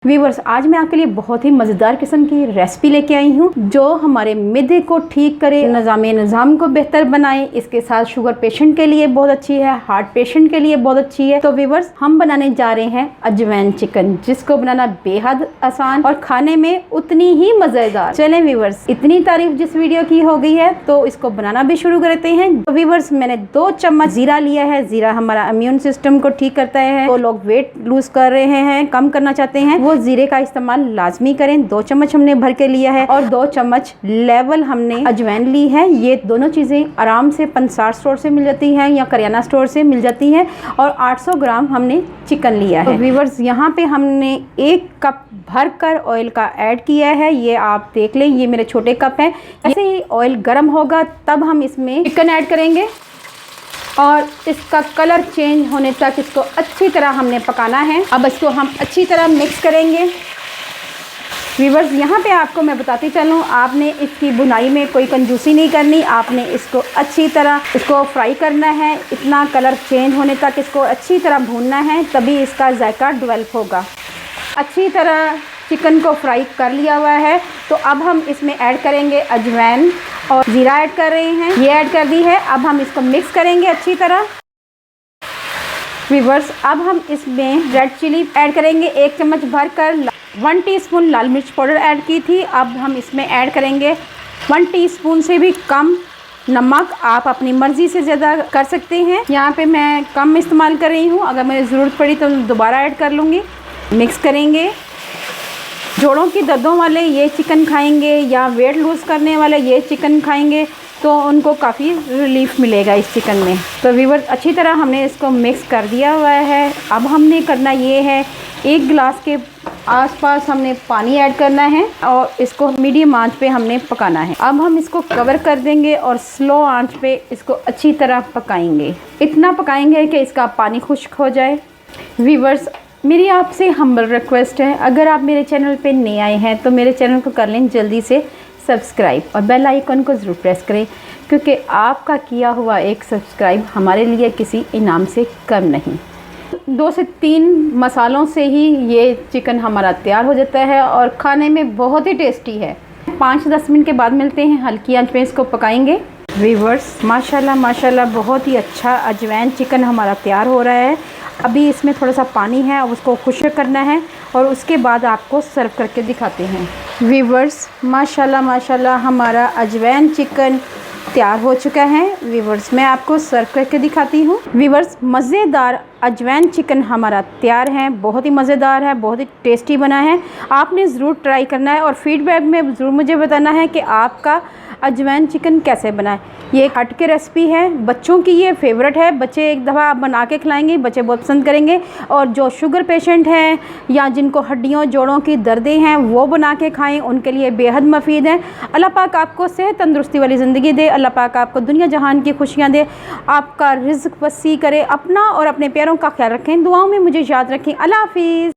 Viewers, आज मैं आपके लिए बहुत ही मज़ेदार किस्म की रेसिपी लेके आई हूँ जो हमारे मिदे को ठीक करे, निज़ाम को बेहतर बनाए। इसके साथ शुगर पेशेंट के लिए बहुत अच्छी है, हार्ट पेशेंट के लिए बहुत अच्छी है। तो व्यूवर्स, हम बनाने जा रहे हैं अजवैन चिकन, जिसको बनाना बेहद आसान और खाने में उतनी ही मज़ेदार। चलें व्यूवर्स, इतनी तारीफ जिस वीडियो की हो गई है तो इसको बनाना भी शुरू करते हैं। तो व्यूवर्स, मैंने 2 चम्मच जीरा लिया है। जीरा हमारा इम्यून सिस्टम को ठीक करता है। तो लोग वेट लूज कर रहे हैं, कम करना चाहते हैं, वो जीरे का इस्तेमाल लाजमी करें। 2 चम्मच हमने भर के लिया है और 2 चम्मच लेवल हमने अजवैन ली है। ये दोनों चीज़ें आराम से पंसार स्टोर से मिल जाती हैं या करियाना स्टोर से मिल जाती हैं। और 800 ग्राम हमने चिकन लिया है। तो व्यूवर्स, यहाँ पे हमने 1 कप भर कर ऑयल का ऐड किया है। ये आप देख लें, ये मेरे छोटे कप हैं। ऐसे ही ऑयल गर्म होगा तब हम इसमें चिकन ऐड करेंगे और इसका कलर चेंज होने तक इसको अच्छी तरह हमने पकाना है। अब इसको हम अच्छी तरह मिक्स करेंगे। व्यूवर्स, यहाँ पे आपको मैं बताती चलूँ, आपने इसकी बुनाई में कोई कंजूसी नहीं करनी। आपने इसको अच्छी तरह फ्राई करना है। इतना कलर चेंज होने तक इसको अच्छी तरह भूनना है, तभी इसका जायका डेवलप होगा। अच्छी तरह चिकन को फ्राई कर लिया हुआ है। तो अब हम इसमें ऐड करेंगे अजवैन और ज़ीरा ऐड कर रहे हैं। ये ऐड कर दी है। अब हम इसको मिक्स करेंगे अच्छी तरह। व्यूवर्स, अब हम इसमें रेड चिली ऐड करेंगे 1 चम्मच भर कर। 1 टीस्पून लाल मिर्च पाउडर ऐड की थी। अब हम इसमें ऐड करेंगे 1 टीस्पून से भी कम नमक। आप अपनी मर्ज़ी से ज़्यादा कर सकते हैं। यहाँ पे मैं कम इस्तेमाल कर रही हूँ, अगर मुझे ज़रूरत पड़ी तो दोबारा ऐड कर लूँगी। मिक्स करेंगे। जोड़ों की दर्दों वाले ये चिकन खाएंगे या वेट लूज़ करने वाले ये चिकन खाएंगे तो उनको काफ़ी रिलीफ मिलेगा इस चिकन में। तो व्यूअर्स, अच्छी तरह हमने इसको मिक्स कर दिया हुआ है। अब हमने करना ये है, 1 गिलास के आसपास हमने पानी ऐड करना है और इसको मीडियम आंच पे हमने पकाना है। अब हम इसको कवर कर देंगे और स्लो आंच पे इसको अच्छी तरह पकाएंगे। इतना पकाएंगे कि इसका पानी खुश्क हो जाए। व्यूअर्स, मेरी आपसे हम्बल रिक्वेस्ट है, अगर आप मेरे चैनल पे नए आए हैं तो मेरे चैनल को कर लें जल्दी से सब्सक्राइब और बेल आइकन को ज़रूर प्रेस करें, क्योंकि आपका किया हुआ एक सब्सक्राइब हमारे लिए किसी इनाम से कम नहीं। 2 से 3 मसालों से ही ये चिकन हमारा तैयार हो जाता है और खाने में बहुत ही टेस्टी है। 5-10 मिनट के बाद मिलते हैं। हल्की आंच पे इसको पकाएंगे। व्यूअर्स, माशाल्लाह माशाल्लाह, बहुत ही अच्छा अजवैन चिकन हमारा तैयार हो रहा है। अभी इसमें थोड़ा सा पानी है और उसको खुश्क करना है और उसके बाद आपको सर्व करके दिखाते हैं। व्यूअर्स, माशाल्लाह माशाल्लाह, हमारा अजवैन चिकन तैयार हो चुका है। व्यूअर्स, मैं आपको सर्व करके दिखाती हूँ। व्यूअर्स, मज़ेदार अजवैन चिकन हमारा तैयार है। बहुत ही मज़ेदार है, बहुत ही टेस्टी बना है। आपने ज़रूर ट्राई करना है और फीडबैक में ज़रूर मुझे बताना है कि आपका अजवैन चिकन कैसे बना है। ये एक हट के रेसिपी है, बच्चों की ये फेवरेट है। बच्चे एक दफ़ा आप बना के खिलाएंगे, बच्चे बहुत पसंद करेंगे। और जो शुगर पेशेंट हैं या जिनको हड्डियों जोड़ों की दर्दें हैं वो बना के खाएं, उनके लिए बेहद मुफीद है। अल्लाह पाक आपको सेहत तंदुरुस्ती वाली ज़िंदगी दे। अल्लाह पाक आपको दुनिया जहान की खुशियाँ दे, आपका रिज़्क़ वसी करे। अपना और अपने प्यारों का ख्याल रखें, दुआओं में मुझे याद रखें। अल्लाह हाफ़िज़।